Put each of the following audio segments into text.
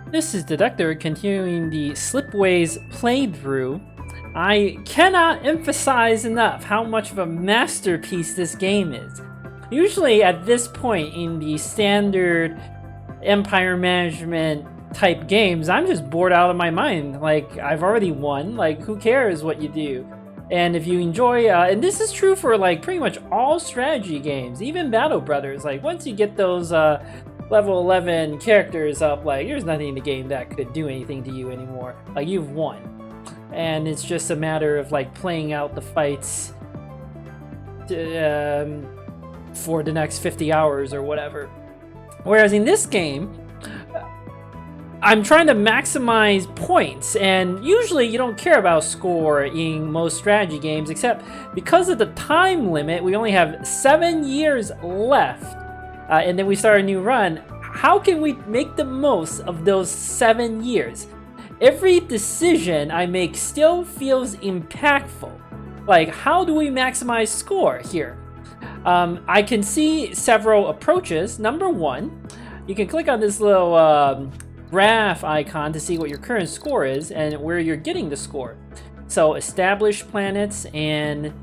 This is Detector continuing the Slipways playthrough. I cannot emphasize enough how much of a masterpiece this game is. Usually at this point in the standard empire management type games, I'm just bored out of my mind. Like, I've already won, like who cares what you do? And if you enjoy, and this is true for like pretty much all strategy games, even Battle Brothers, like once you get those level 11 characters up, like there's nothing in the game that could do anything to you anymore. Like, you've won. And it's just a matter of like playing out the fights for the next 50 hours or whatever. Whereas in this game, I'm trying to maximize points, and usually you don't care about score in most strategy games, except because of the time limit, we only have 7 years left, and then we start a new run. How can we make the most of those 7 years? Every decision I make still feels impactful. Like, how do we maximize score here? I can see several approaches. Number one, you can click on this little graph icon to see what your current score is and where you're getting the score. So established planets and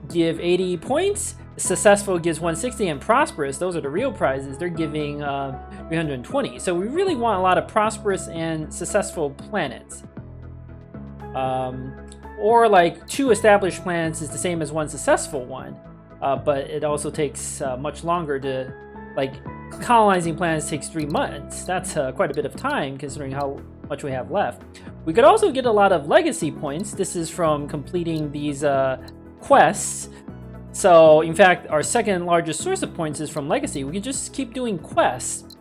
give 80 points. Successful gives 160, and prosperous, those are the real prizes, they're giving 320. So we really want a lot of prosperous and successful planets. Or like 2 established planets is the same as 1 successful one, but it also takes much longer to, like, colonizing planets takes 3 months. That's quite a bit of time considering how much we have left. We could also get a lot of legacy points. This is from completing these quests. So in fact, our second largest source of points is from legacy. We can just keep doing quests.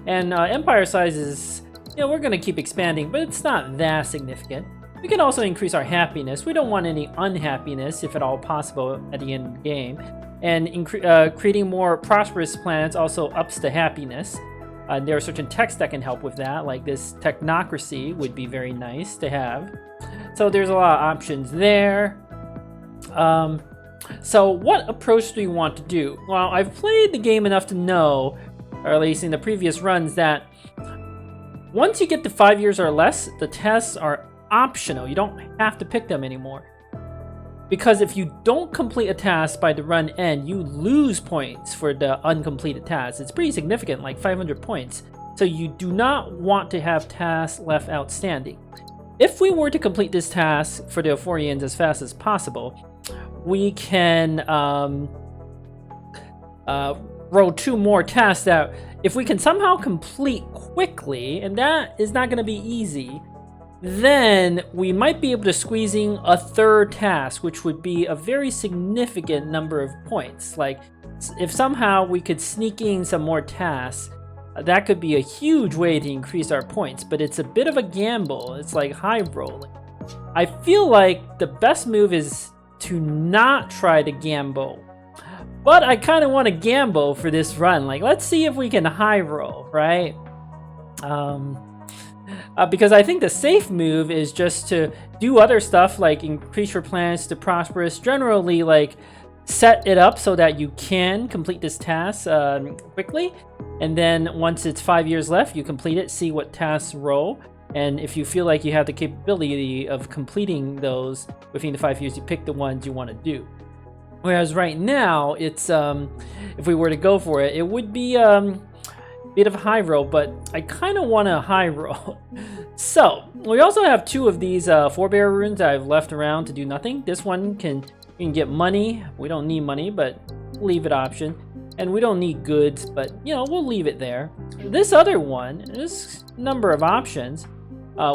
And empire size is, we're going to keep expanding, but it's not that significant. We can also increase our happiness. We don't want any unhappiness, if at all possible, at the end of the game. And creating more prosperous planets also ups the happiness. There are certain texts that can help with that, like this technocracy would be very nice to have. So there's a lot of options there. So what approach do you want to do? Well, I've played the game enough to know, or at least in the previous runs, that once you get to 5 years or less, the tests are optional. You don't have to pick them anymore. Because if you don't complete a task by the run end, you lose points for the uncompleted task. It's pretty significant, like 500 points. So you do not want to have tasks left outstanding. If we were to complete this task for the Aphorians as fast as possible, we can roll 2 more tasks that if we can somehow complete quickly, and that is not going to be easy, then we might be able to squeeze in a 3rd task, which would be a very significant number of points. Like, if somehow we could sneak in some more tasks, that could be a huge way to increase our points, but it's a bit of a gamble. It's like high rolling. I feel like the best move is to not try to gamble, but I kind of want to gamble for this run. Like, let's see if we can high roll, right? Because I think the safe move is just to do other stuff, like increase your planets to prosperous, generally like set it up so that you can complete this task quickly, and then once it's 5 years left, you complete it, see what tasks roll, and if you feel like you have the capability of completing those within the 5 years, you pick the ones you want to do. Whereas right now, it's if we were to go for it, it would be bit of a high roll, but I kind of want a high roll. So we also have 2 of these forebear runes that I've left around to do nothing. This one you can get money. We don't need money, but leave it option. And we don't need goods, but we'll leave it there. This other one, there's a number of options.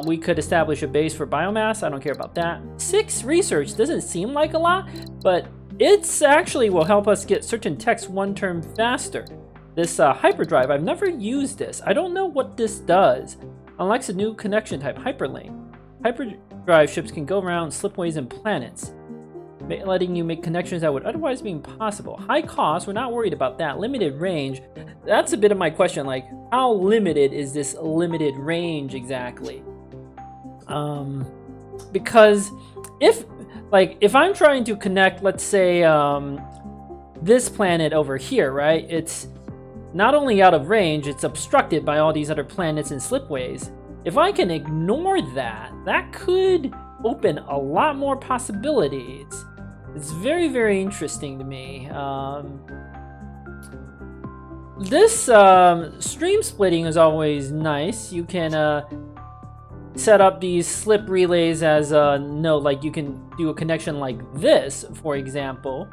We could establish a base for biomass. I don't care about that. 6 research doesn't seem like a lot, but it's actually will help us get certain texts 1 turn faster. This hyperdrive, I've never used this. I don't know what this does. Unlocks a new connection type, hyperlink. Hyperdrive ships can go around slipways and planets, letting you make connections that would otherwise be impossible. High cost, we're not worried about that. Limited range, that's a bit of my question. Like, how limited is this limited range exactly? Because if I'm trying to connect, let's say, this planet over here, right? not only out of range, it's obstructed by all these other planets and slipways. If I can ignore that, that could open a lot more possibilities. It's very, very interesting to me. This stream splitting is always nice. You can set up these slip relays as a node, like you can do a connection like this, for example,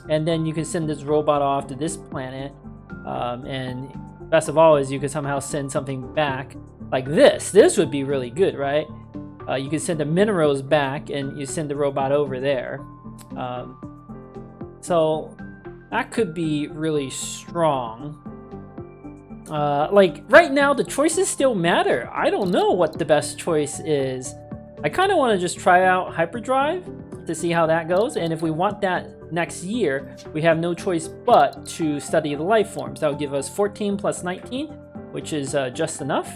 and then you can send this robot off to this planet. And best of all is you could somehow send something back like this. This would be really good, right? You can send the minerals back and you send the robot over there. So that could be really strong. Like right now the choices still matter. I don't know what the best choice is. I kind of want to just try out hyperdrive to see how that goes, and if we want that next year, we have no choice but to study the life forms. That would give us 14 plus 19, which is just enough,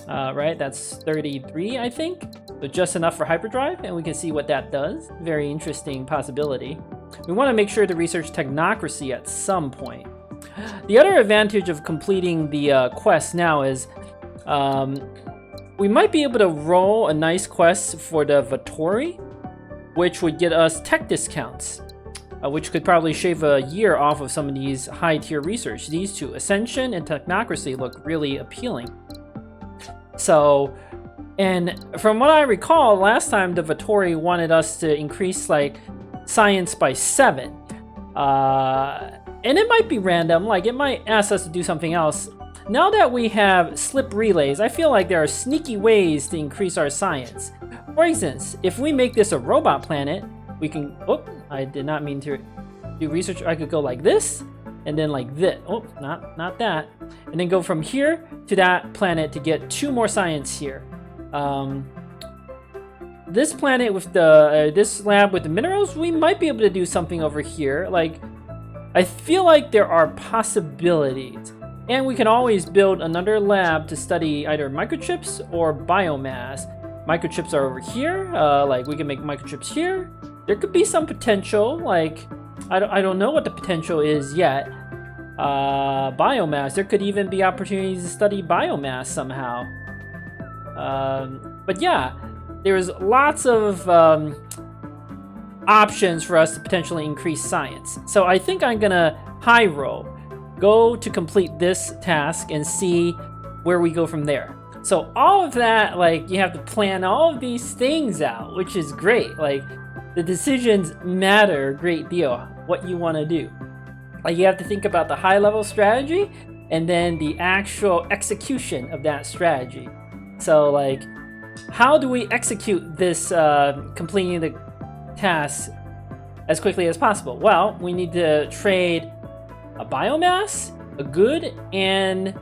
right? That's 33, I think. So just enough for hyperdrive, and we can see what that does. Very interesting possibility. We want to make sure to research technocracy at some point. The other advantage of completing the quest now is we might be able to roll a nice quest for the Vittori, which would get us tech discounts, which could probably shave a year off of some of these high-tier research. These two, Ascension and Technocracy, look really appealing. So, and from what I recall, last time the Vittori wanted us to increase like science by 7. And it might be random, like it might ask us to do something else. Now that we have slip relays, I feel like there are sneaky ways to increase our science. For instance, if we make this a robot planet, we can, oh, I did not mean to do research. I could go like this, and then like this. Oh, not that. And then go from here to that planet to get 2 more science here. This planet with the, this lab with the minerals, we might be able to do something over here. Like, I feel like there are possibilities. And we can always build another lab to study either microchips or biomass. Microchips are over here, like we can make microchips here. There could be some potential, like, I don't know what the potential is yet. Biomass, there could even be opportunities to study biomass somehow. But yeah, there's lots of options for us to potentially increase science. So I think I'm gonna high roll, go to complete this task and see where we go from there. So all of that, like, you have to plan all of these things out, which is great. Like, the decisions matter a great deal, what you want to do. Like, you have to think about the high-level strategy and then the actual execution of that strategy. So, like, how do we execute this completing the task as quickly as possible? Well, we need to trade a biomass, a good, and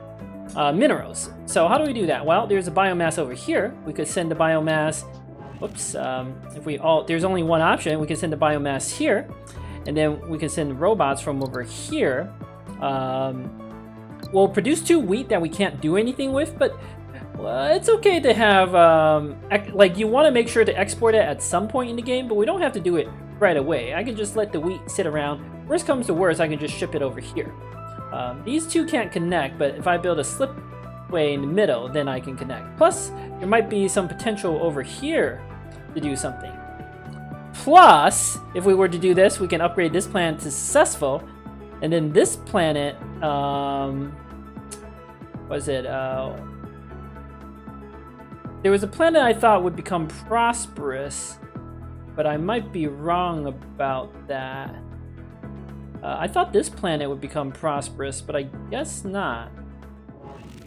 minerals. So how do we do that? Well, there's a biomass over here. We could send the biomass, whoops, if we all, there's only one option. We can send the biomass here, and then we can send robots from over here. We'll produce 2 wheat that we can't do anything with, but it's okay to have, like, you want to make sure to export it at some point in the game, but we don't have to do it right away. I can just let the wheat sit around. Worst comes to worst, I can just ship it over here. These 2 can't connect, but if I build a slipway in the middle, then I can connect. Plus, there might be some potential over here to do something. Plus, if we were to do this, we can upgrade this planet to successful, and then this planet, was it, there was a planet I thought would become prosperous, but I might be wrong about that. I thought this planet would become prosperous, but I guess not.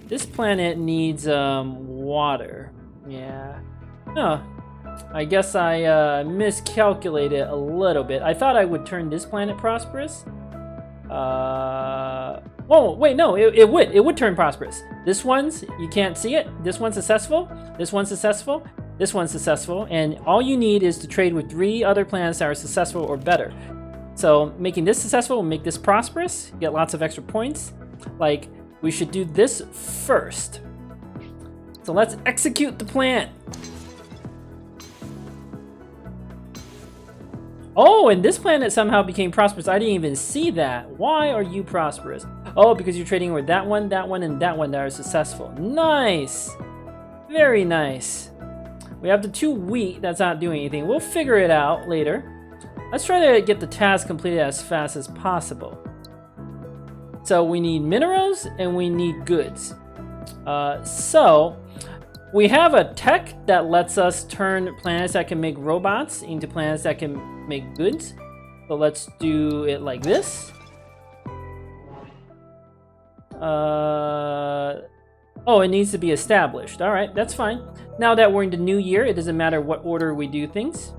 This planet needs water. Yeah. No, I guess I miscalculated a little bit. I thought I would turn this planet prosperous. Oh, wait, no, it would turn prosperous. This one's, you can't see it. This one's successful. This one's successful. This one's successful. And all you need is to trade with 3 other planets that are successful or better. So making this successful will make this prosperous, get lots of extra points. Like, we should do this first. So let's execute the plan. Oh, and this planet somehow became prosperous. I didn't even see that. Why are you prosperous? Oh, because you're trading with that one, and that one that are successful. Nice. Very nice. We have the 2 wheat that's not doing anything. We'll figure it out later. Let's try to get the task completed as fast as possible. So we need minerals and we need goods. So we have a tech that lets us turn planets that can make robots into planets that can make goods. So let's do it like this. Oh, it needs to be established. All right, that's fine. Now that we're in the new year, it doesn't matter what order we do things.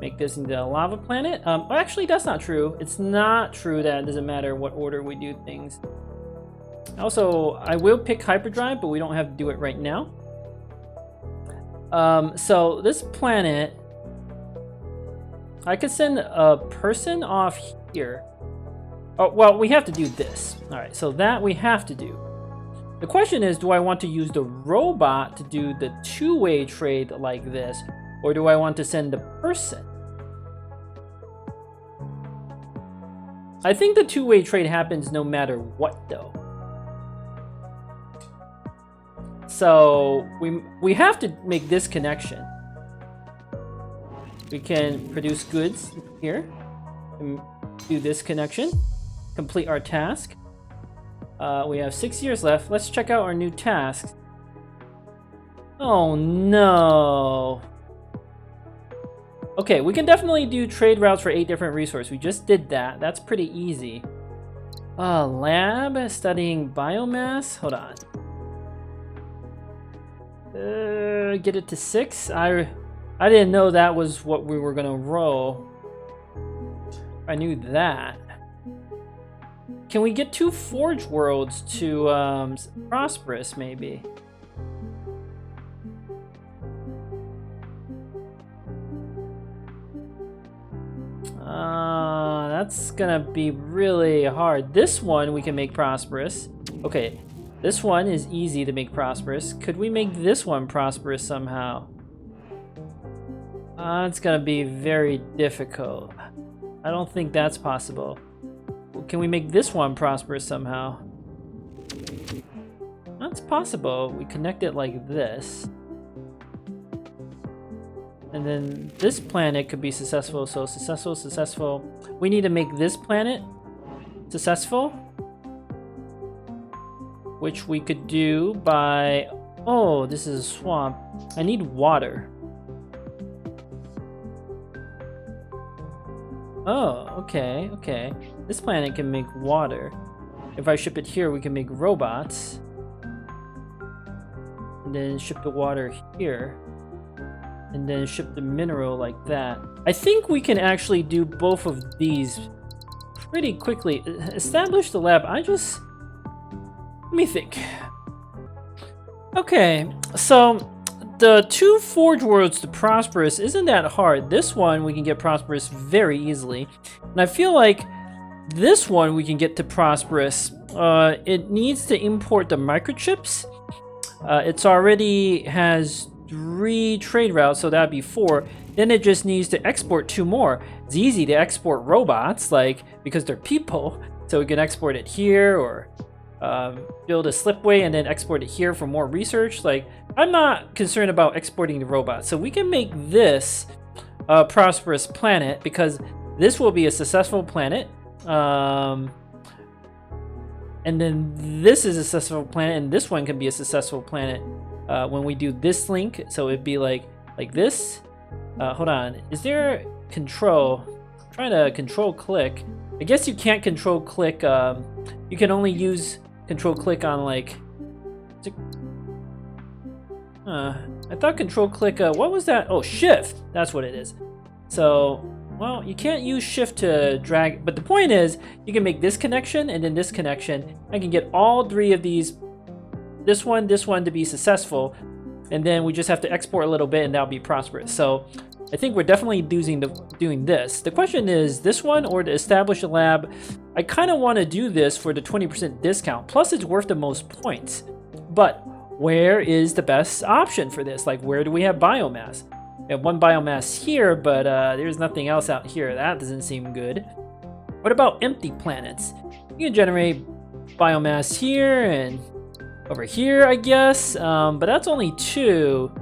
Make this into a lava planet. Actually, that's not true. It's not true that it doesn't matter what order we do things. Also, I will pick hyperdrive, but we don't have to do it right now. So this planet, I could send a person off here. Oh, well, we have to do this. All right, so that we have to do. The question is, do I want to use the robot to do the 2-way trade like this, or do I want to send the person? I think the 2-way trade happens no matter what, though. So we have to make this connection. We can produce goods here and do this connection, complete our task. We have 6 years left. Let's check out our new tasks. Oh no. Okay, we can definitely do trade routes for 8 different resources. We just did that. That's pretty easy. Lab studying biomass. Hold on. Get it to 6. I didn't know that was what we were gonna roll. I knew that. Can we get 2 Forge Worlds to prosperous, maybe? That's gonna be really hard. This one we can make prosperous. Okay, this one is easy to make prosperous. Could we make this one prosperous somehow? It's gonna be very difficult. I don't think that's possible. Can we make this one prosperous somehow? That's possible. We connect it like this. And then this planet could be successful. So successful, successful. We need to make this planet successful, which we could do by... Oh, this is a swamp. I need water. Oh, okay, okay. This planet can make water. If I ship it here, we can make robots. And then ship the water here. And then ship the mineral like that. I think we can actually do both of these pretty quickly. Establish the lab. Let me think. Okay, so the 2 Forge Worlds to prosperous isn't that hard. This one we can get prosperous very easily. And I feel like this one we can get to prosperous. It needs to import the microchips. It's already has 3 trade routes, so that'd be 4. Then it just needs to export 2 more. It's easy to export robots, like, because they're people. So we can export it here, or build a slipway and then export it here for more research. Like, I'm not concerned about exporting the robots. So we can make this a prosperous planet, because this will be a successful planet. And then this is a successful planet, and this one can be a successful planet when we do this link. So it'd be like this. Hold on, is there control? I'm trying to control click. I guess you can't control click. You can only use control click on like. I thought control click. What was that? Oh, shift. That's what it is. So. Well, you can't use shift to drag, but the point is you can make this connection and then this connection. I can get all 3 of these, this one to be successful, and then we just have to export a little bit and that'll be prosperous. So I think we're definitely doing this. The question is this one or to establish a lab. I kind of want to do this for the 20% discount, plus it's worth the most points. But where is the best option for this? Like, where do we have biomass? We have one biomass here, but there's nothing else out here. That doesn't seem good. What about empty planets? You can generate biomass here and over here, I guess, but that's only 2.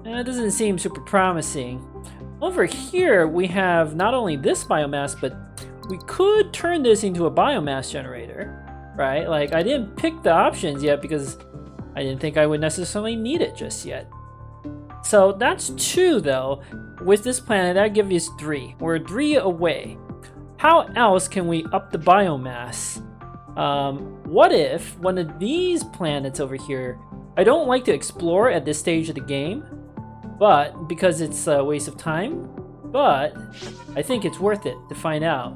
That doesn't seem super promising. Over here, we have not only this biomass, but we could turn this into a biomass generator, right? Like, I didn't pick the options yet because I didn't think I would necessarily need it just yet. So that's 2, though. With this planet, that gives us 3. We're 3 away. How else can we up the biomass? What if one of these planets over here, I don't like to explore at this stage of the game, but because it's a waste of time, but I think it's worth it to find out.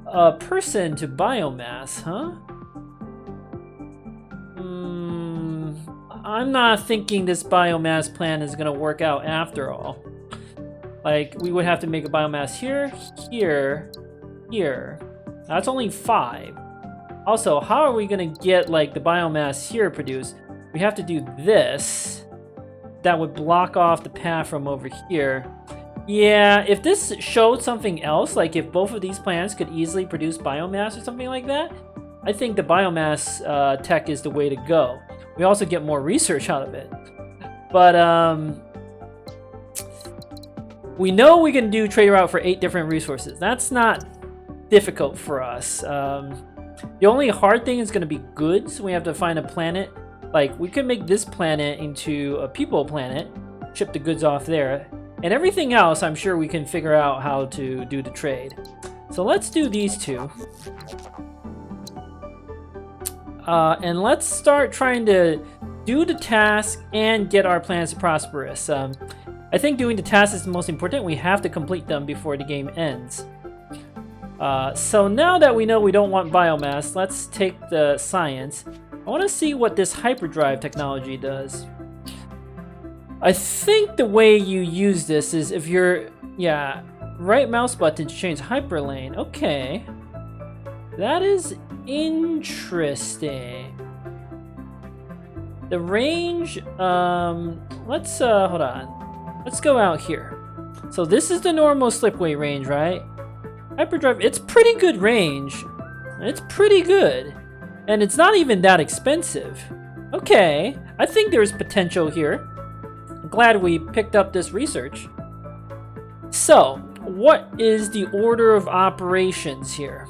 A person to biomass, huh? I'm not thinking this biomass plan is gonna work out after all. Like, we would have to make a biomass here, here, here. That's only 5. Also, how are we gonna get like the biomass here produced? We have to do this. That would block off the path from over here. Yeah, if this showed something else, like if both of these plants could easily produce biomass or something like that, I think the biomass tech is the way to go. We also get more research out of it. But we know we can do trade route for 8 different resources. That's not difficult for us. The only hard thing is going to be goods. We have to find a planet. Like, we could make this planet into a people planet, ship the goods off there, and everything else I'm sure we can figure out how to do the trade. So let's do these 2. And let's start trying to do the task and get our planets prosperous. I think doing the tasks is the most important. We have to complete them before the game ends. So now that we know we don't want biomass, let's take the science. I want to see what this hyperdrive technology does. I think the way you use this is if you're, yeah, right mouse button to change hyperlane. Okay. That is interesting. The range, let's, hold on. Let's go out here. So this is the normal slipway range, right? Hyperdrive, it's pretty good range. It's pretty good. And it's not even that expensive. Okay, I think there's potential here. I'm glad we picked up this research. So, what is the order of operations here?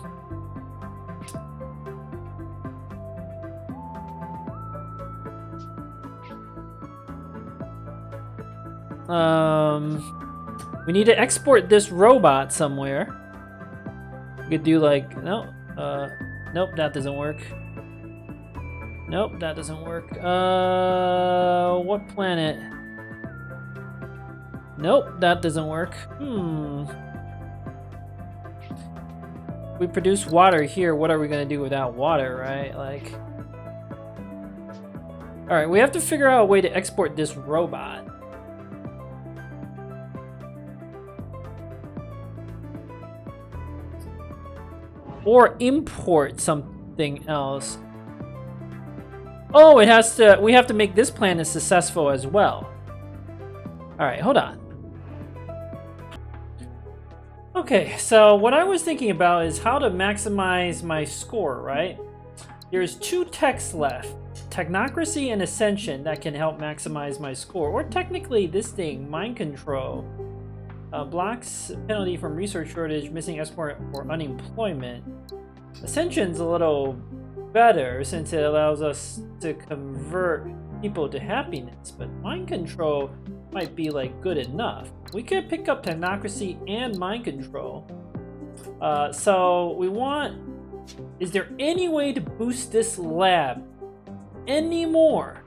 We need to export this robot somewhere. We could do like, no, nope, that doesn't work. Nope, that doesn't work. What planet? Nope, that doesn't work. We produce water here. What are we gonna do without water, right? Like, all right, we have to figure out a way to export this robot. Or import something else. Oh, it has to, we have to make this planet successful as well. All right, hold on. Okay, so what I was thinking about is how to maximize my score, right? There's 2 techs left, Technocracy and Ascension, that can help maximize my score. Or technically this thing, Mind Control. Blocks penalty from research shortage, missing export, or unemployment. Ascension's a little better since it allows us to convert people to happiness, but Mind Control might be like good enough. We could pick up Technocracy and Mind Control. So we want, is there any way to boost this lab anymore?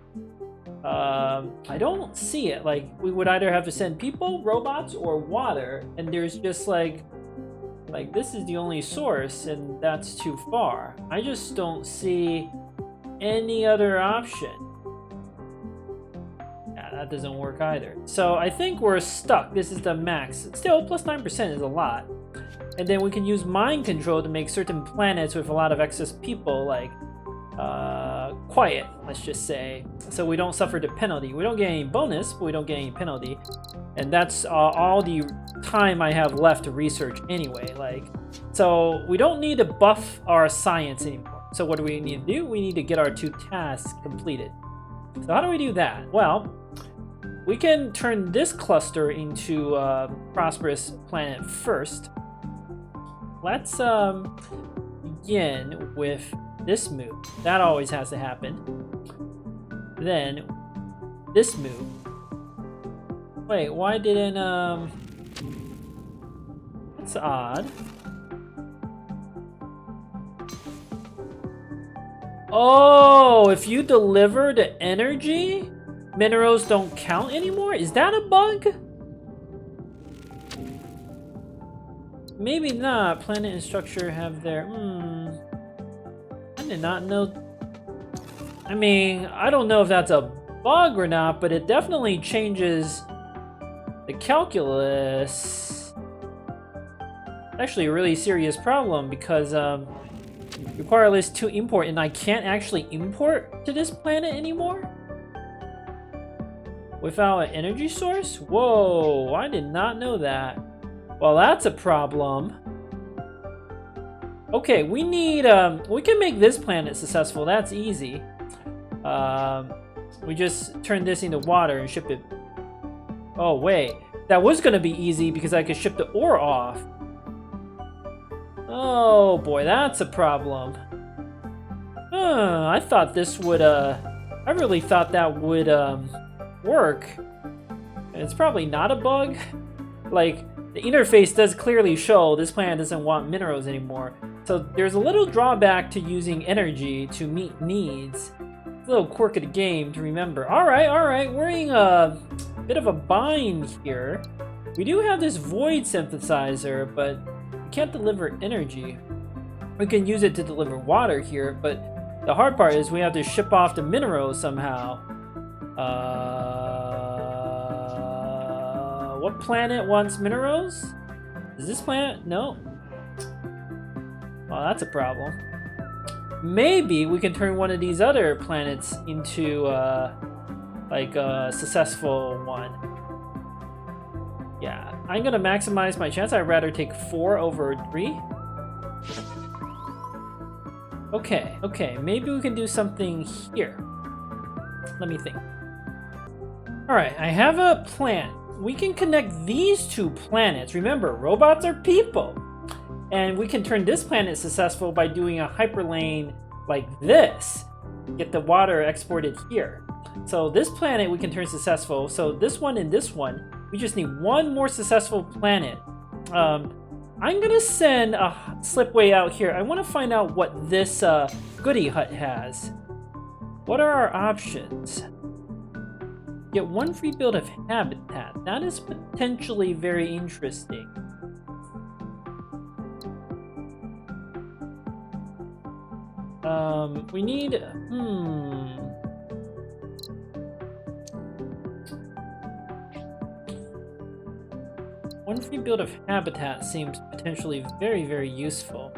I don't see it. Like, we would either have to send people, robots, or water, and there's just like this is the only source, and that's too far. I just don't see any other option. Yeah, that doesn't work either. So I think we're stuck. This is the max. Still, plus 9% is a lot. And then we can use Mind Control to make certain planets with a lot of excess people, like quiet, let's just say, so we don't suffer the penalty. We don't get any bonus, but we don't get any penalty. And that's all the time I have left to research anyway. Like, so we don't need to buff our science anymore. So what do we need to do? We need to get our 2 tasks completed. So how do we do that? Well, we can turn this cluster into a prosperous planet first. Let's begin with this move. That always has to happen. Then this move. Wait, why didn't that's odd. Oh, if you deliver the energy, minerals don't count anymore? Is that a bug? Maybe not. Planet and structure have their... I did not know... I mean, I don't know if that's a bug or not, but it definitely changes the calculus. Actually a really serious problem because require list to import, and I can't actually import to this planet anymore without an energy source? Whoa, I did not know that. Well, that's a problem. Okay, we need we can make this planet successful. That's easy. We just turn this into water and ship it. Oh wait, that was gonna be easy because I could ship the ore off. Oh boy, that's a problem. I thought this would I really thought that would work. And it's probably not a bug. Like, the interface does clearly show this planet doesn't want minerals anymore. So there's a little drawback to using energy to meet needs. It's a little quirk of the game to remember. Alright, we're in a bit of a bind here. We do have this void synthesizer, but we can't deliver energy. We can use it to deliver water here, but the hard part is we have to ship off the minerals somehow. What planet wants minerals? Is this planet? No. Well, that's a problem. Maybe we can turn one of these other planets into like a successful one. Yeah, I'm gonna maximize my chance. I'd rather take 4 over 3. Okay, maybe we can do something here. Let me think. Alright, I have a plan. We can connect these 2 planets. Remember, robots are people. And we can turn this planet successful by doing a hyperlane like this. Get the water exported here. So this planet we can turn successful. So this one and this one, we just need 1 more successful planet. I'm gonna send a Slipway out here. I want to find out what this goodie hut has. What are our options? Get 1 free build of habitat. That is potentially very interesting. We need... One free build of habitat seems potentially very, very useful.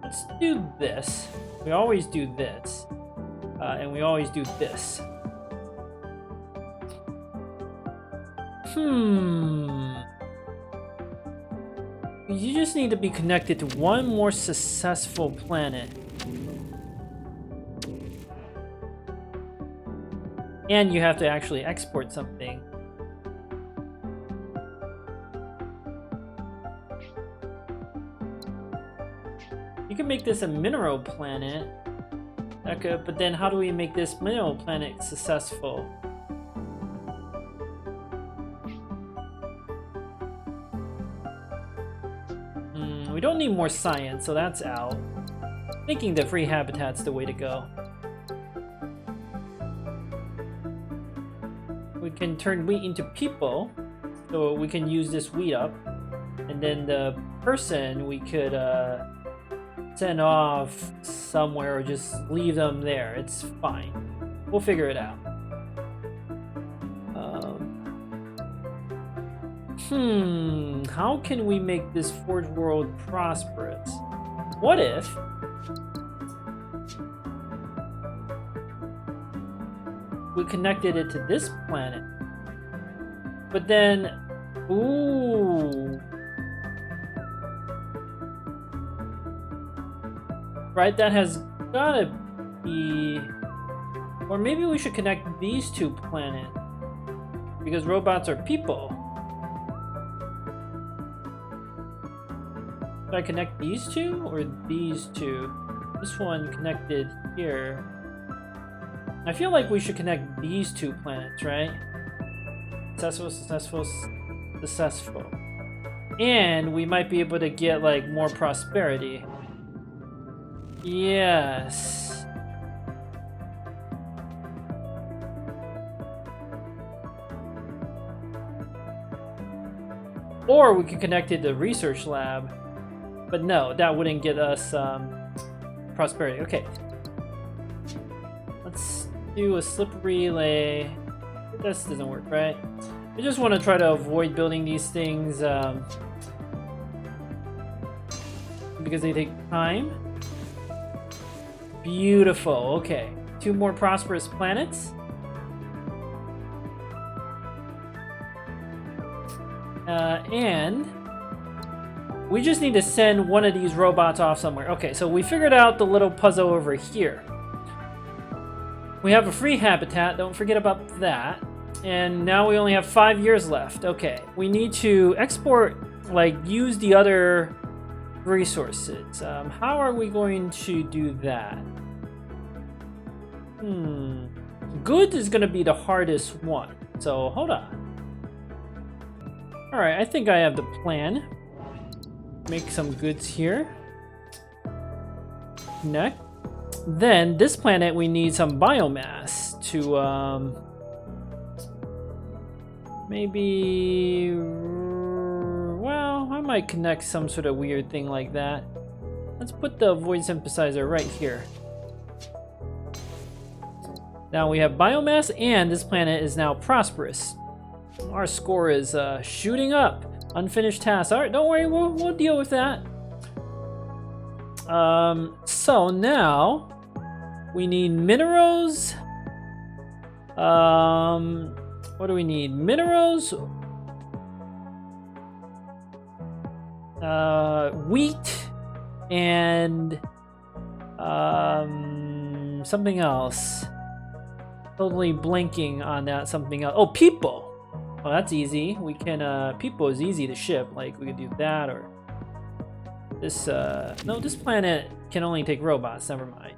Let's do this. We always do this. And we always do this. You just need to be connected to 1 more successful planet. And you have to actually export something. You can make this a mineral planet. Okay, but then how do we make this mineral planet successful? We don't need more science, so that's out. Thinking the free habitat's the way to go. We can turn wheat into people, so we can use this wheat up. And then the person we could send off somewhere or just leave them there. It's fine. We'll figure it out. How can we make this Forge world prosperous? What if we connected it to this planet? But then, ooh. Right, that has gotta be... Or maybe we should connect these two planets. Because robots are people. Should I connect these two or these two? This one connected here. I feel like we should connect these two planets, right? Successful, successful, successful. And we might be able to get like more prosperity. Yes. Or we could connect it to the research lab. But no, that wouldn't get us prosperity. Okay. Let's do a slip relay. This doesn't work, right? I just want to try to avoid building these things because they take time. Beautiful. Okay. 2 more prosperous planets. And we just need to send one of these robots off somewhere. Okay, so we figured out the little puzzle over here. We have a free habitat. Don't forget about that. And now we only have 5 years left. Okay, we need to export, like, use the other resources. How are we going to do that? Good is going to be the hardest one. So, hold on. Alright, I think I have the plan. Make some goods here. Connect. Then, this planet, we need some biomass to, maybe... Well, I might connect some sort of weird thing like that. Let's put the void synthesizer right here. Now we have biomass, and this planet is now prosperous. Our score is shooting up. Unfinished tasks. All right, don't worry, we'll deal with that. So now we need minerals. What do we need? Minerals. Wheat and something else. Totally blanking on that something else. Oh, people. Well, that's easy. We can, people is easy to ship. Like, we could do that, or this, no, this planet can only take robots. Never mind.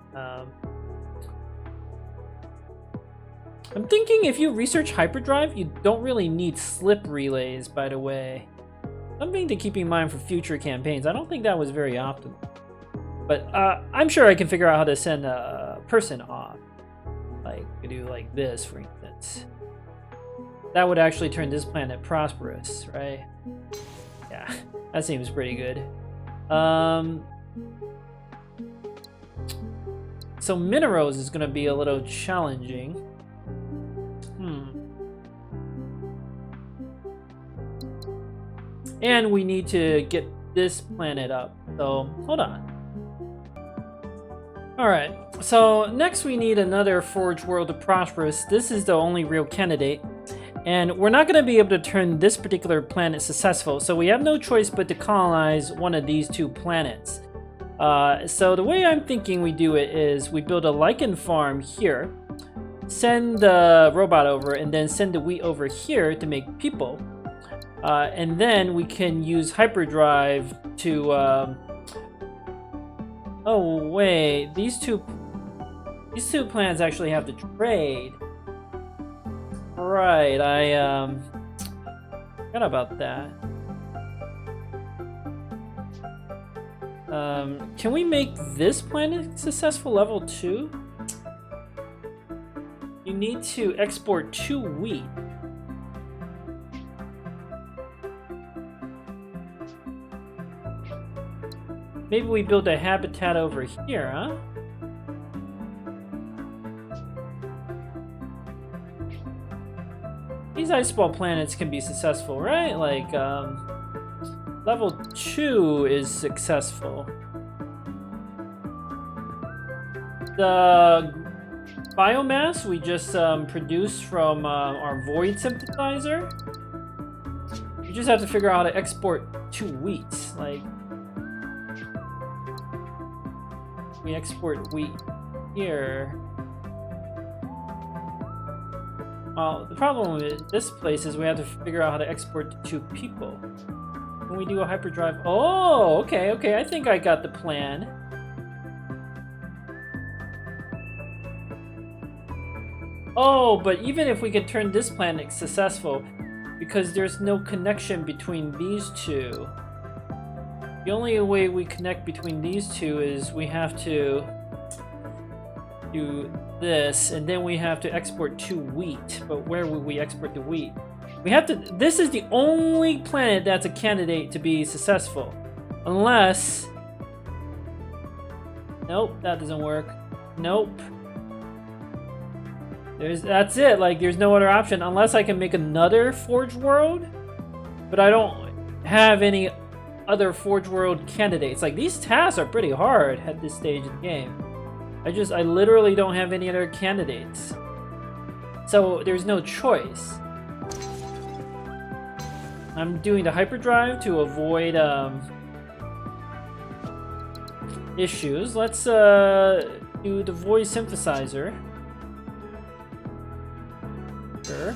I'm thinking if you research hyperdrive, you don't really need slip relays, by the way. Something to keep in mind for future campaigns. I don't think that was very optimal. But, I'm sure I can figure out how to send a person off. Like, we could do like this, for instance. That would actually turn this planet prosperous, right? Yeah, that seems pretty good. So minerals is gonna be a little challenging. And we need to get this planet up. So, hold on. Alright, so next we need another Forge World to Prosperous. This is the only real candidate. And we're not going to be able to turn this particular planet successful, so we have no choice but to colonize one of these 2 planets. So the way I'm thinking we do it is we build a lichen farm here, send the robot over, and then send the wheat over here to make people. And then we can use hyperdrive to... Oh, wait, these two planets actually have to trade. Right, I forgot about that. Can we make this planet successful level 2? You need to export 2 wheat. Maybe we build a habitat over here, huh? these ice ball planets can be successful, right? Like, level 2 is successful. The biomass we just produced from our void synthesizer. We just have to figure out how to export 2 wheat. Like, we export wheat here. Well, the problem with this place is we have to figure out how to export to 2 people. When we do a hyperdrive... Oh, okay, okay. I think I got the plan. Oh, but even if we could turn this planet successful, because there's no connection between these 2, the only way we connect between these 2 is we have to do this, and then we have to export 2 wheat. But where would we export the wheat? We have to... This is the only planet that's a candidate to be successful. Unless... Nope, that doesn't work. Nope. That's it. Like, there's no other option. Unless I can make another Forge World. But I don't have any other Forge World candidates. Like, these tasks are pretty hard at this stage of the game. I literally don't have any other candidates. So there's no choice. I'm doing the hyperdrive to avoid issues. Let's do the void synthesizer. Sure.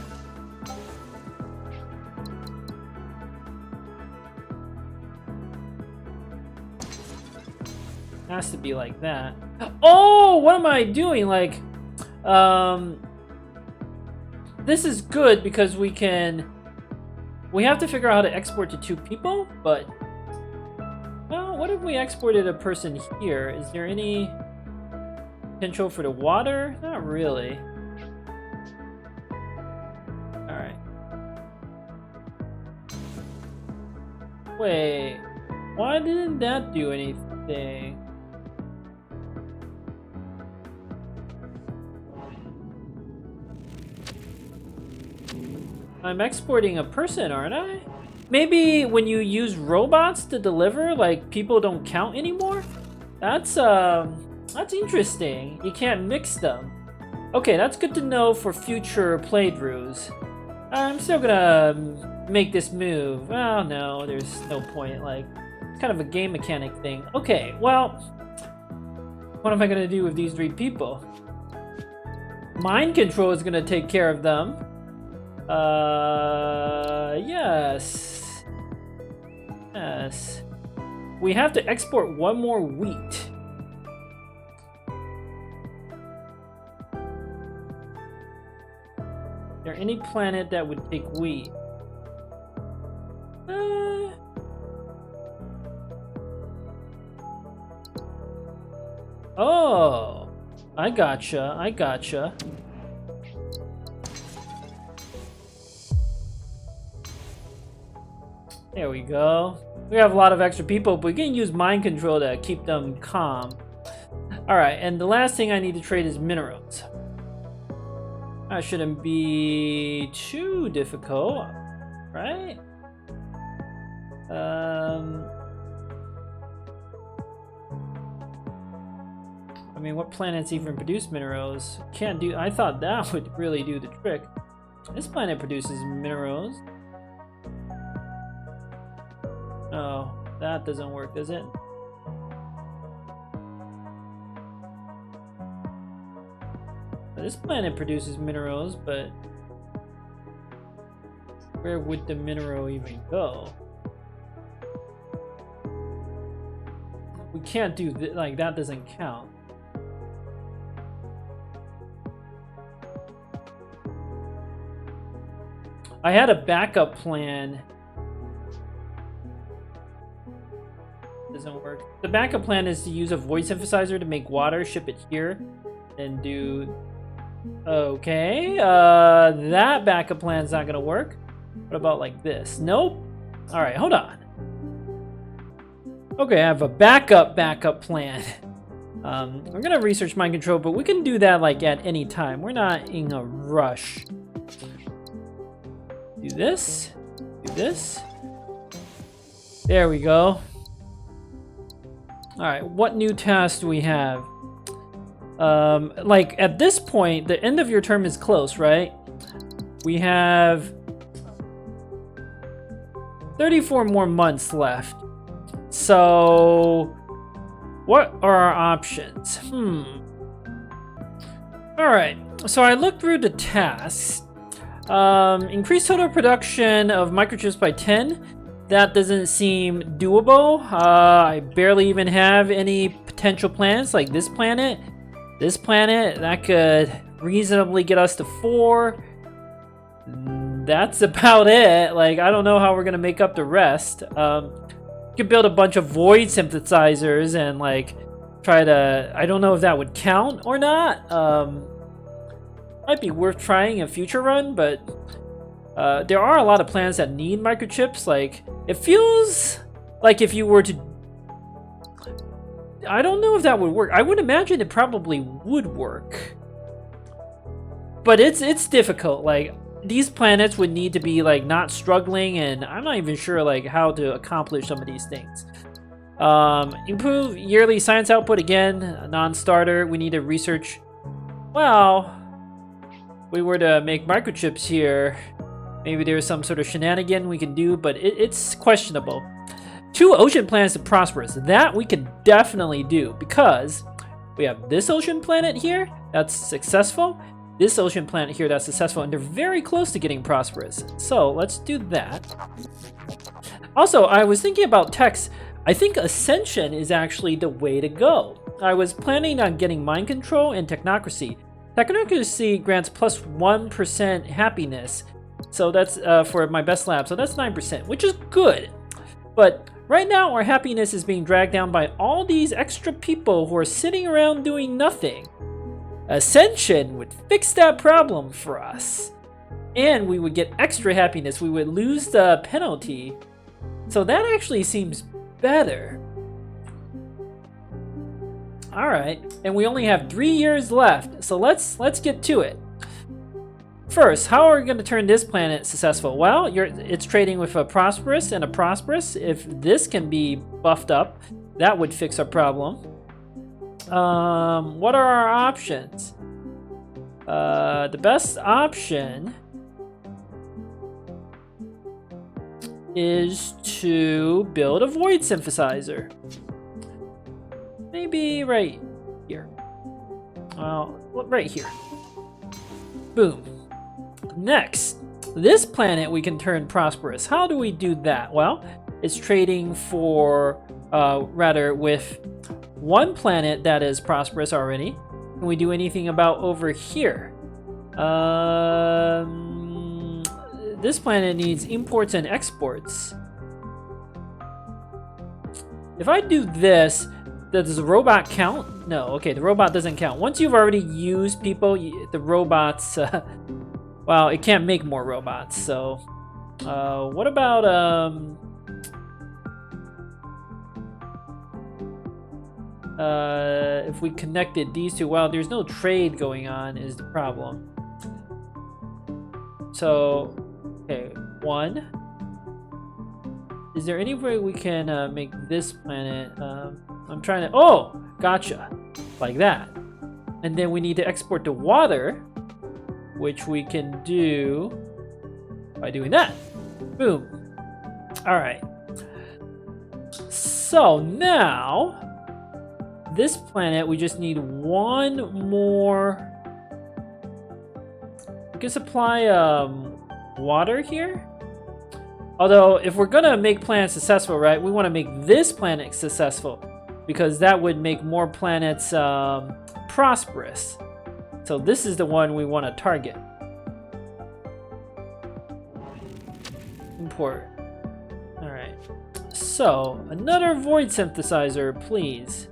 Has to be like that. Oh, what am I doing? Like, this is good because we have to figure out how to export to 2 people, but, well, what if we exported a person here? Is there any potential for the water? Not really. Alright. Wait, why didn't that do anything? I'm exporting a person, aren't I? Maybe when you use robots to deliver, like, people don't count anymore? That's interesting. You can't mix them. Okay, that's good to know for future playthroughs. I'm still gonna make this move. Oh no, there's no point. Like, it's kind of a game mechanic thing. Okay, well, what am I gonna do with these 3 people? Mind control is gonna take care of them. Yes. Yes. We have to export 1 more wheat. Is there any planet that would take wheat? Oh, I gotcha. I gotcha. There we go. We have a lot of extra people, but we can use mind control to keep them calm. Alright, and the last thing I need to trade is minerals. That shouldn't be too difficult, right? I mean, what planets even produce minerals? Can't do... I thought that would really do the trick. This planet produces minerals. Oh, that doesn't work, does it? This planet produces minerals, but where would the mineral even go? We can't do like that. Doesn't count. I had a backup plan. Doesn't work. The backup plan is to use a void synthesizer to make water, ship it here, and do... Okay, that backup plan's not gonna work. What about like this? Nope. Alright, hold on. Okay, I have a backup plan. I'm gonna research mind control, but we can do that like at any time. We're not in a rush. Do this. Do this. There we go. Alright, what new tasks do we have? Like, at this point, the end of your term is close, right? We have 34 more months left. So, what are our options? Alright, so I looked through the tasks. Increase total production of microchips by 10. That doesn't seem doable. I barely even have any potential planets like this planet. This planet, that could reasonably get us to 4. That's about it. Like, I don't know how we're gonna make up the rest. Could build a bunch of void synthesizers and like try to, I don't know if that would count or not. Might be worth trying in a future run, but there are a lot of planets that need microchips. Like, it feels like if you were to, I don't know if that would work. I would imagine it probably would work, but it's difficult. Like, these planets would need to be like not struggling, and I'm not even sure like how to accomplish some of these things. Improve yearly science output, again, a non-starter. We need to research. Well, we were to make microchips here, maybe there's some sort of shenanigan we can do, but it's questionable. 2 ocean planets to prosperous. That we could definitely do, because we have this ocean planet here that's successful, this ocean planet here that's successful, and they're very close to getting prosperous. So let's do that. Also, I was thinking about techs. I think Ascension is actually the way to go. I was planning on getting mind control and technocracy. Technocracy grants plus 1% happiness. So that's for my best lab. So that's 9%, which is good. But right now, our happiness is being dragged down by all these extra people who are sitting around doing nothing. Ascension would fix that problem for us. And we would get extra happiness. We would lose the penalty. So that actually seems better. Alright, and we only have 3 years left. So let's get to it. First, how are we going to turn this planet successful? Well, it's trading with a prosperous and a prosperous. If this can be buffed up, that would fix our problem. What are our options? The best option is to build a void synthesizer. Maybe right here. Well, right here. Boom. Next, this planet we can turn prosperous. How do we do that? Well, it's trading for, rather with one planet that is prosperous already. Can we do anything about over here? This planet needs imports and exports. If I do this, does the robot count? No, okay, the robot doesn't count. Once you've already used people, the robots, well, it can't make more robots, so what about if we connected these two? Well, there's no trade going on is the problem. So, okay, 1. Is there any way we can make this planet, I'm trying to, oh, gotcha, like that. And then we need to export the water, which we can do by doing that. Boom. All right. So now, this planet, we just need 1 more. We can supply water here. Although, if we're gonna make planets successful, right, we want to make this planet successful, because that would make more planets prosperous. So this is the one we want to target. Import. All right. So another void synthesizer, please.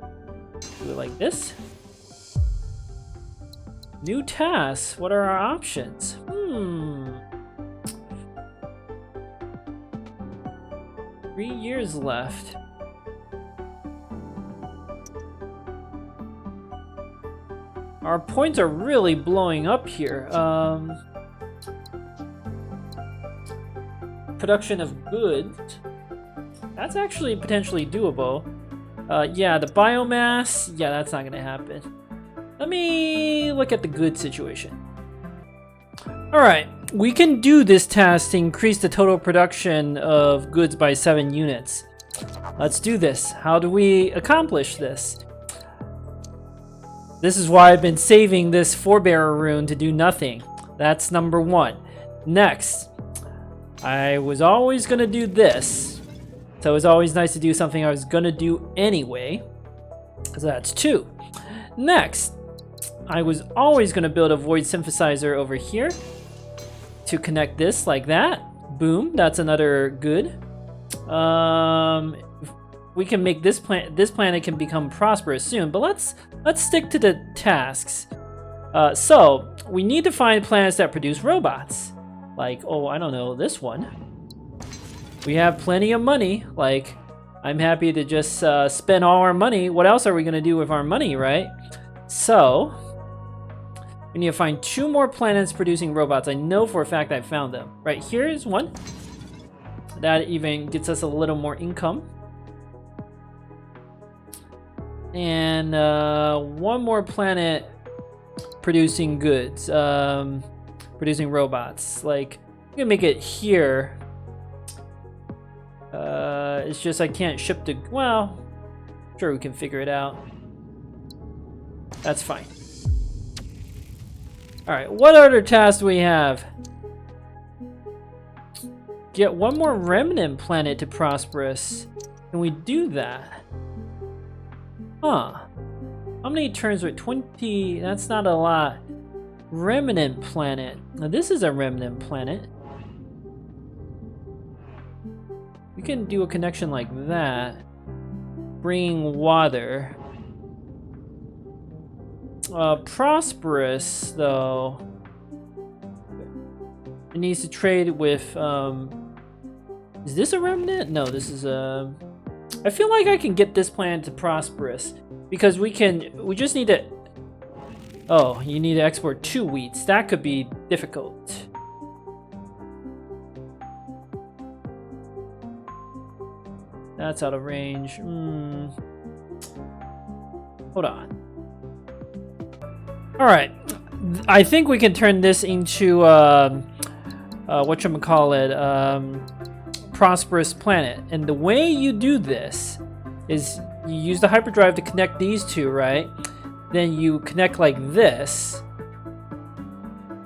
Do it like this. New tasks. What are our options? 3 years left. Our points are really blowing up here. production of goods. That's actually potentially doable. Yeah, the biomass, yeah, that's not gonna happen. Let me look at the good situation. Alright, we can do this task to increase the total production of goods by 7 units. Let's do this. How do we accomplish this? This is why I've been saving this forebearer rune to do nothing. That's number 1. Next, I was always gonna do this. So it was always nice to do something I was gonna do anyway. So that's 2. Next, I was always gonna build a void synthesizer over here to connect this like that. Boom, that's another good. We can make this planet can become prosperous soon, but let's stick to the tasks. So we need to find planets that produce robots. Like, oh, I don't know, this one. We have plenty of money. Like, I'm happy to just spend all our money. What else are we gonna do with our money, right? So we need to find 2 more planets producing robots. I know for a fact I found them. Right, here is one. That even gets us a little more income. And 1 more planet producing goods, producing robots. Like, we can make it here. It's just I can't ship to, well, sure we can figure it out. That's fine. Alright, what other tasks do we have? Get 1 more remnant planet to prosperous. Can we do that? Huh. How many turns with 20? That's not a lot. Remnant planet. Now this is a remnant planet. We can do a connection like that. Bringing water. Prosperous, though. It needs to trade with, is this a remnant? No, this is a... I feel like I can get this planet to prosperous. Because we just need to... Oh, you need to export 2 wheats. That could be difficult. That's out of range. Hold on. Alright. I think we can turn this into, whatchamacallit, prosperous planet. And the way you do this is you use the hyperdrive to connect these 2, right? Then you connect like this.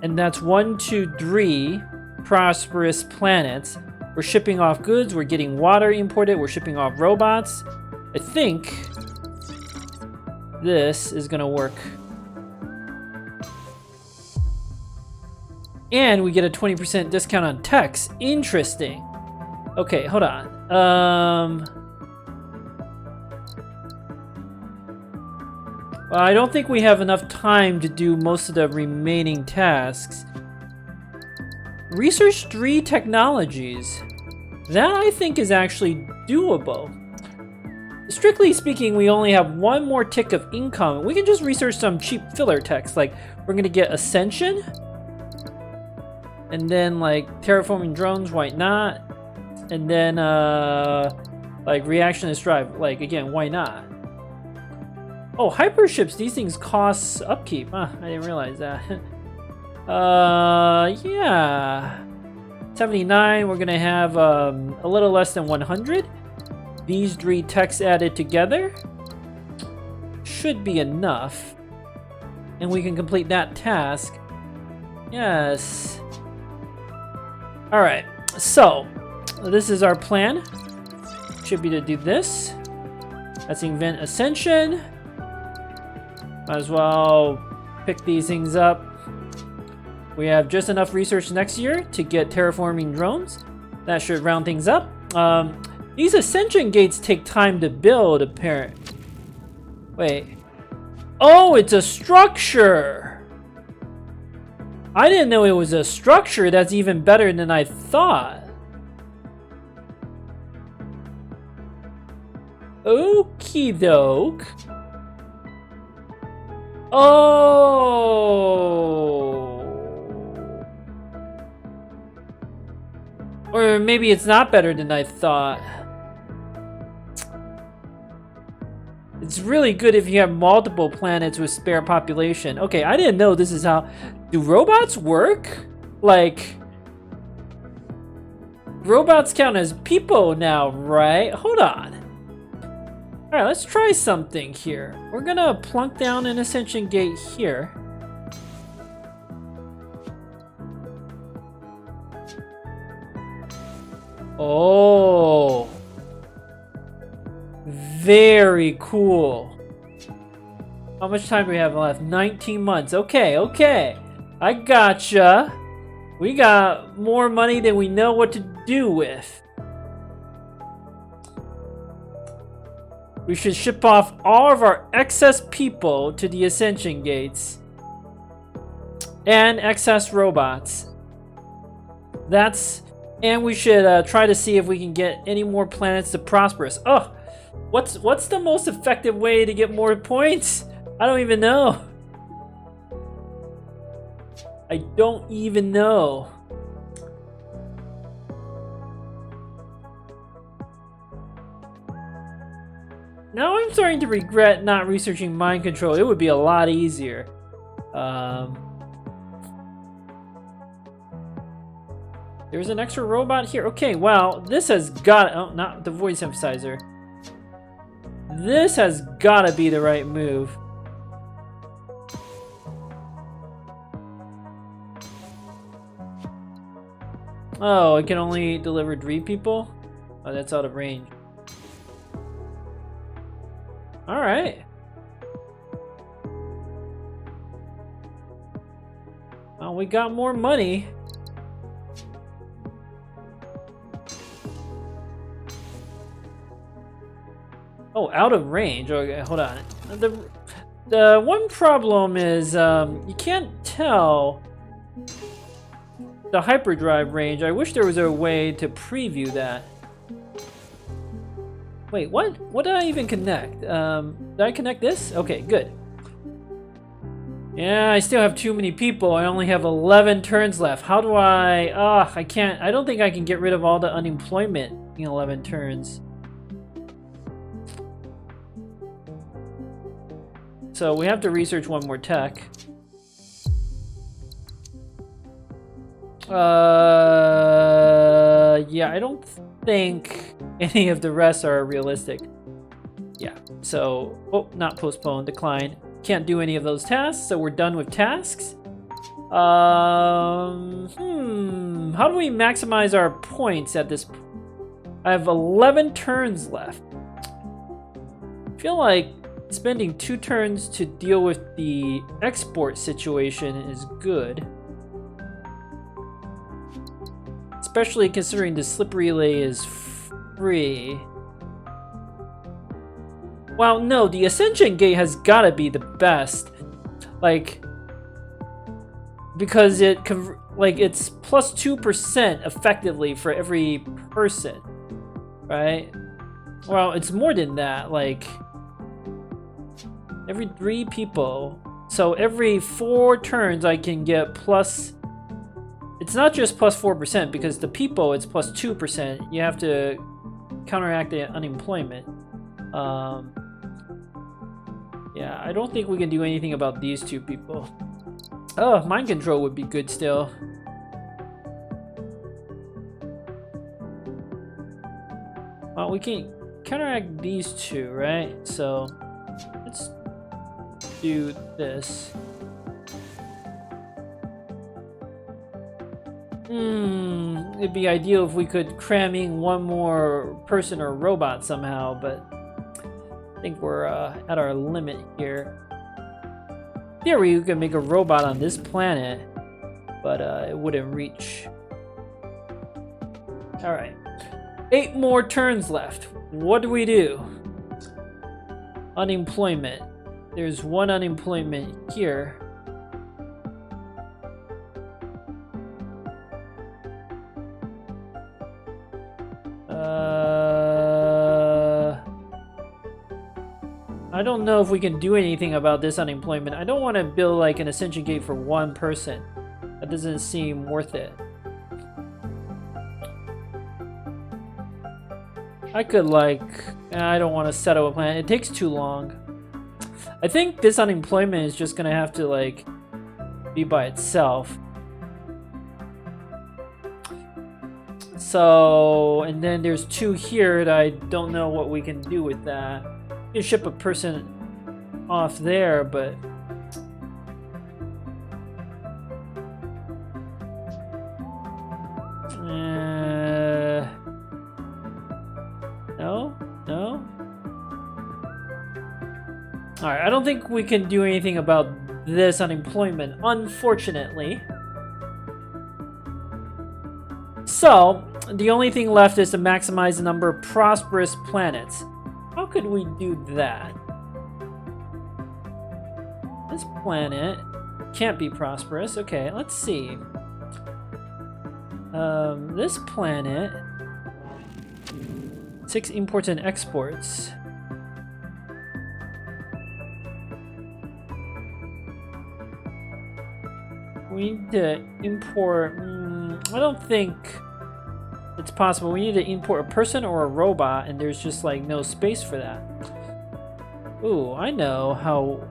And that's 1, 2, 3 prosperous planets. We're shipping off goods, we're getting water imported, we're shipping off robots. I think this is gonna work. And we get a 20% discount on techs. Interesting. Okay, hold on. Well, I don't think we have enough time to do most of the remaining tasks. Research 3 technologies. That, I think, is actually doable. Strictly speaking, we only have 1 more tick of income. We can just research some cheap filler techs. Like, we're gonna get Ascension. And then, like, terraforming drones, why not? And then, like, reactionist drive. Like, again, why not? Oh, hyperships, these things cost upkeep. Huh, I didn't realize that. Yeah. 79, we're gonna have a little less than 100. These 3 techs added together should be enough. And we can complete that task. Yes. Alright, so this is our plan. Should be to do this. Let's invent Ascension. Might as well pick these things up. We have just enough research next year to get terraforming drones. That should round things up. These Ascension gates take time to build, apparently. Wait. Oh, it's a structure! I didn't know it was a structure. That's even better than I thought. Okie doke. Oh. Or maybe it's not better than I thought. It's really good if you have multiple planets with spare population. Okay, I didn't know this is how... Do robots work? Like... Robots count as people now, right? Hold on. Alright, let's try something here. We're gonna plunk down an ascension gate here. Oh. Very cool. How much time do we have left? 19 months. Okay, okay. I gotcha. We got more money than we know what to do with. We should ship off all of our excess people to the Ascension Gates. And excess robots. And we should try to see if we can get any more planets to prosperous. Oh, what's the most effective way to get more points? I don't even know. I don't even know. Now I'm starting to regret not researching mind control. It would be a lot easier. There's an extra robot here. Okay, well, this has got... Oh, not the voice emphasizer. This has got to be the right move. Oh, it can only deliver 3 people? Oh, that's out of range. Alright. Well, we got more money. Oh, out of range. Okay, hold on. The one problem is you can't tell the hyperdrive range. I wish there was a way to preview that. Wait, what? What did I even connect? Did I connect this? Okay, good. Yeah, I still have too many people. I only have 11 turns left. How do I... I can't... I don't think I can get rid of all the unemployment in 11 turns. So we have to research one more tech. Yeah, I don't think any of the rest are realistic. Yeah, so... Oh, not postpone, decline. Can't do any of those tasks, so we're done with tasks. How do we maximize our points at this point? I have 11 turns left. I feel like spending 2 turns to deal with the export situation is good. Especially considering the slip relay is free. Well, no, the Ascension Gate has gotta be the best. Like, because it's plus 2% effectively for every person, right? Well, it's more than that, like, every 3 people. So every 4 turns I can get plus... It's not just plus 4%, because the people, it's plus 2%. You have to counteract the unemployment. Yeah, I don't think we can do anything about these 2 people. Oh, mind control would be good still. Well, we can counteract these 2, right? So, let's do this. It'd be ideal if we could cram in one more person or robot somehow, but I think we're at our limit here. In theory, you can make a robot on this planet, but it wouldn't reach. Alright. 8 more turns left. What do we do? Unemployment. There's 1 unemployment here. I don't know if we can do anything about this unemployment. I don't want to build like an Ascension Gate for 1 person. That doesn't seem worth it. I could like, I don't want to settle a planet. It takes too long. I think this unemployment is just gonna have to like be by itself. So, and then there's 2 here that I don't know what we can do with that. You can ship a person off there, but no. All right, I don't think we can do anything about this unemployment, unfortunately. So, the only thing left is to maximize the number of prosperous planets. How could we do that? This planet can't be prosperous. Okay, let's see. This planet, 6 imports and exports. We need to import. I don't think it's possible. We need to import a person or a robot, and there's just like no space for that. Ooh, I know how.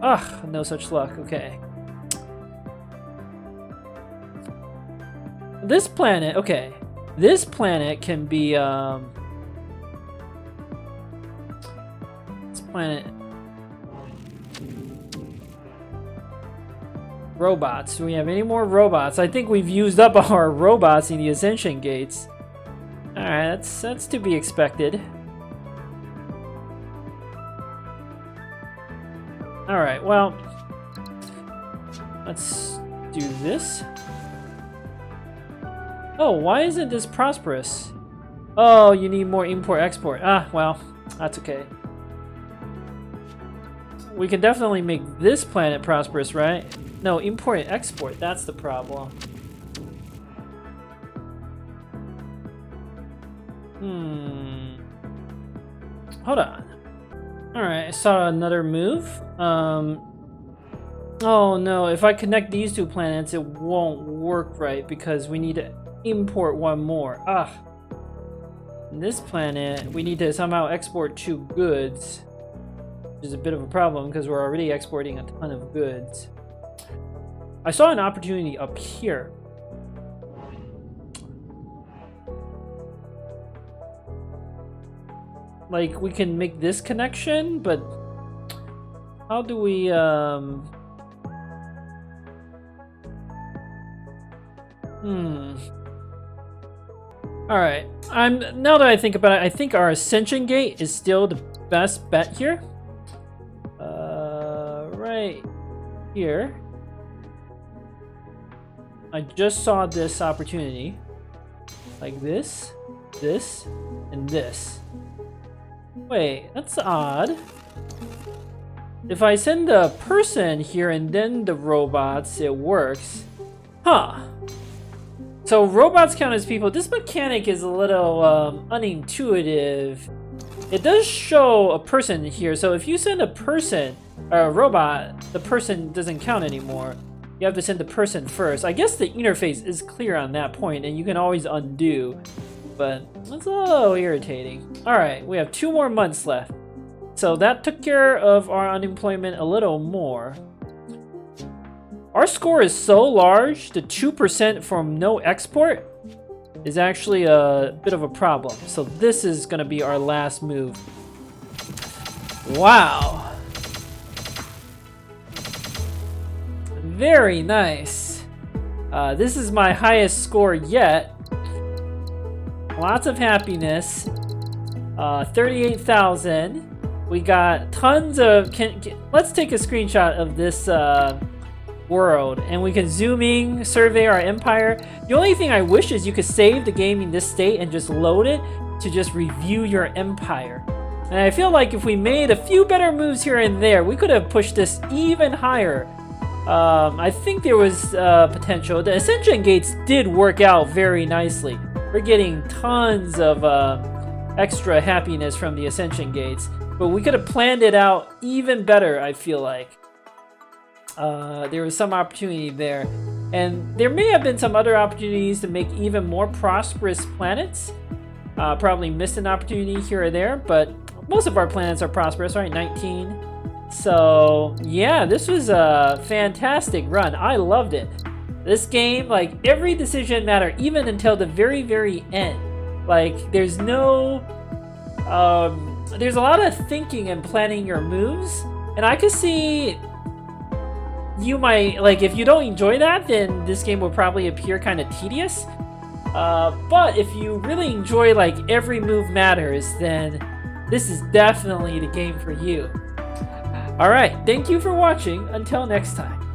Ugh, no such luck. Okay. This planet, okay. This planet can be, this planet. Robots. Do we have any more robots? I think we've used up our robots in the Ascension Gates. Alright, that's to be expected. Alright, well, let's do this. Oh, why isn't this prosperous? Oh, you need more import-export. Ah, well, that's okay. We can definitely make this planet prosperous, right? No, import and export, that's the problem. Hold on. Alright, I saw another move. Oh no, if I connect these 2 planets, it won't work right because we need to import 1 more. Ah. This planet, we need to somehow export 2 goods. Which is a bit of a problem because we're already exporting a ton of goods. I saw an opportunity up here. Like, we can make this connection, but how do we, Alright, now that I think about it, I think our Ascension Gate is still the best bet here. Right here. I just saw this opportunity. Like this, this, and this. Wait, that's odd. If I send a person here and then the robots, it works. Huh. So robots count as people. This mechanic is a little unintuitive. It does show a person here, so if you send a person or a robot, the person doesn't count anymore. You have to send the person first. I guess the interface is clear on that point, and you can always undo, but it's a little irritating. Alright, we have 2 more months left. So that took care of our unemployment a little more. Our score is so large, the 2% from no export is actually a bit of a problem. So this is going to be our last move. Wow. Very nice. This is my highest score yet. Lots of happiness. 38,000. We got tons of... let's take a screenshot of this world, and we can zoom in, survey our empire. The only thing I wish is you could save the game in this state and just load it to just review your empire. And I feel like if we made a few better moves here and there, we could have pushed this even higher. I think there was potential. The Ascension Gates did work out very nicely. We're getting tons of extra happiness from the Ascension Gates, but we could have planned it out even better, I feel like. There was some opportunity there, and there may have been some other opportunities to make even more prosperous planets, Probably missed an opportunity here or there, but most of our planets are prosperous, right? 19. So yeah, this was a fantastic run. I loved it. This game, like, every decision mattered, even until the very, very end. Like, there's no... there's a lot of thinking and planning your moves, and I could see you might, like, if you don't enjoy that, then this game will probably appear kind of tedious. But if you really enjoy, like, every move matters, then this is definitely the game for you. Alright, thank you for watching. Until next time.